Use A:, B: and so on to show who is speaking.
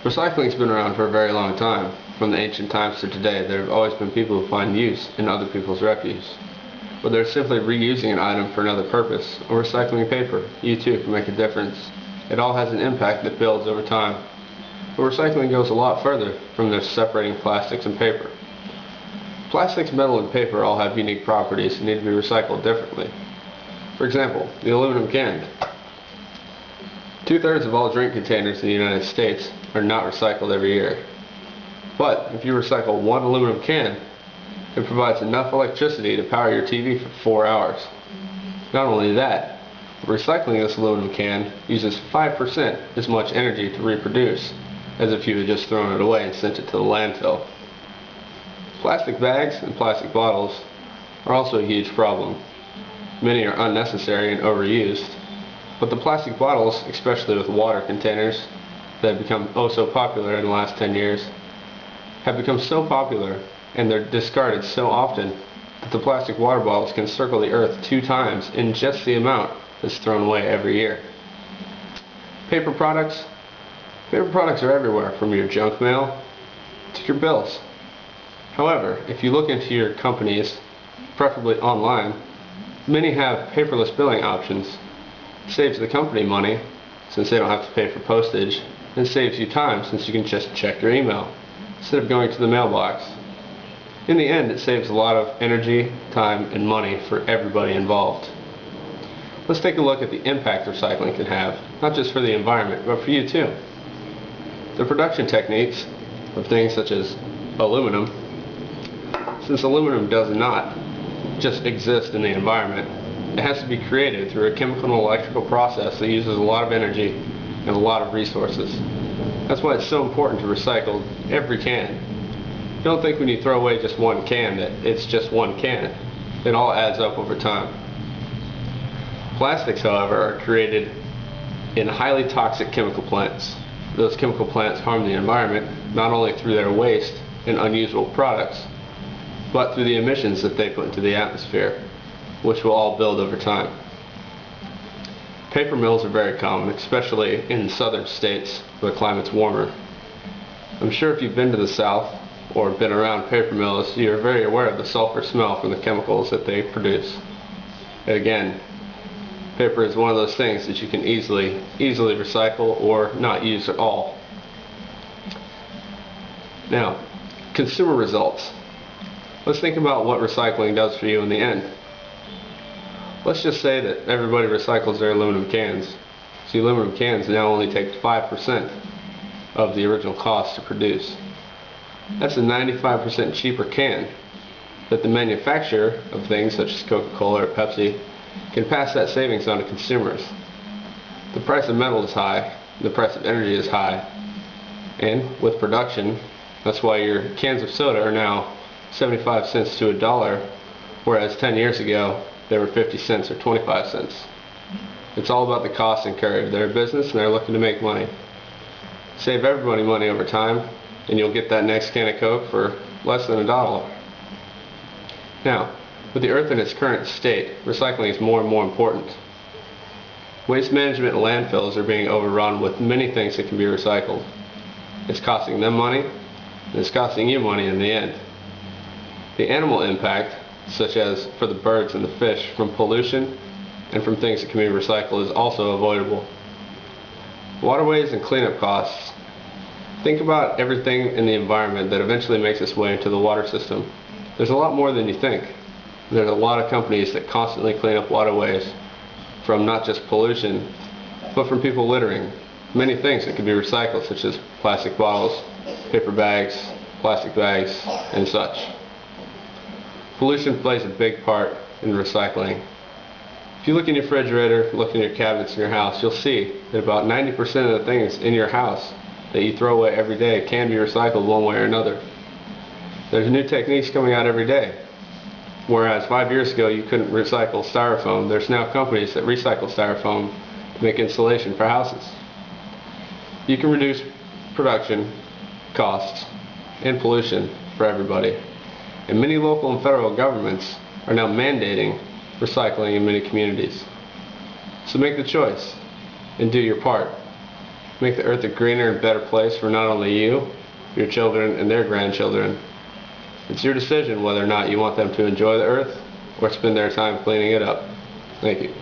A: Recycling's been around for a very long time. From the ancient times to today, there have always been people who find use in other people's refuse. Whether it's simply reusing an item for another purpose, or recycling paper, you too can make a difference. It all has an impact that builds over time. But recycling goes a lot further from just separating plastics and paper. Plastics, metal, and paper all have unique properties and need to be recycled differently. For example, the aluminum can. 2/3 of all drink containers in the United States are not recycled every year. But if you recycle one aluminum can, it provides enough electricity to power your TV for 4 hours. Not only that, recycling this aluminum can uses 5% as much energy to reproduce as if you had just thrown it away and sent it to the landfill. Plastic bags and plastic bottles are also a huge problem. Many are unnecessary and overused, but the plastic bottles, especially with water containers that have become oh so popular in the last 10 years, have become so popular and they're discarded so often that the plastic water bottles can circle the earth 2 times in just the amount that's thrown away every year. Paper products. Paper products are everywhere, from your junk mail to your bills. However, if you look into your companies, preferably online, many have paperless billing options. It saves the company money since they don't have to pay for postage, and saves you time since you can just check your email instead of going to the mailbox. In the end, it saves a lot of energy, time, and money for everybody involved. Let's take a look at the impact recycling can have, not just for the environment, but for you too. The production techniques of things such as aluminum, since aluminum does not just exist in the environment, it has to be created through a chemical and electrical process that uses a lot of energy and a lot of resources. That's why it's so important to recycle every can. Don't think when you throw away just one can that it's just one can. It all adds up over time. Plastics, however, are created in highly toxic chemical plants. Those chemical plants harm the environment not only through their waste and unusable products, but through the emissions that they put into the atmosphere, which will all build over time. Paper mills are very common, especially in southern states where the climate's warmer. I'm sure if you've been to the South or been around paper mills, you're very aware of the sulfur smell from the chemicals that they produce. And again, paper is one of those things that you can easily recycle or not use at all. Now, consumer results. Let's think about what recycling does for you in the end. Let's just say that everybody recycles their aluminum cans. So aluminum cans now only take 5% of the original cost to produce. That's a 95% cheaper can that the manufacturer of things such as Coca-Cola or Pepsi can pass that savings on to consumers. The price of metal is high, the price of energy is high, and with production, that's why your cans of soda are now 75 cents to $1, whereas 10 years ago they were 50 cents or 25 cents. It's all about the cost incurred. They're a business and they're looking to make money. Save everybody money over time, and you'll get that next can of Coke for less than $1. Now, with the earth in its current state, recycling is more and more important. Waste management and landfills are being overrun with many things that can be recycled. It's costing them money, and it's costing you money in the end. The animal impact, such as for the birds and the fish from pollution and from things that can be recycled, is also avoidable. Waterways and cleanup costs. Think about everything in the environment that eventually makes its way into the water system. There's a lot more than you think. There's a lot of companies that constantly clean up waterways from not just pollution, but from people littering. Many things that can be recycled, such as plastic bottles, paper bags, plastic bags, and such. Pollution plays a big part in recycling. If you look in your refrigerator, look in your cabinets in your house, you'll see that about 90% of the things in your house that you throw away every day can be recycled one way or another. There's new techniques coming out every day. Whereas 5 years ago you couldn't recycle styrofoam, there's now companies that recycle styrofoam to make insulation for houses. You can reduce production costs and pollution for everybody. And many local and federal governments are now mandating recycling in many communities. So make the choice and do your part. make the earth a greener and better place for not only you, your children, and their grandchildren. It's your decision whether or not you want them to enjoy the earth or spend their time cleaning it up. Thank you.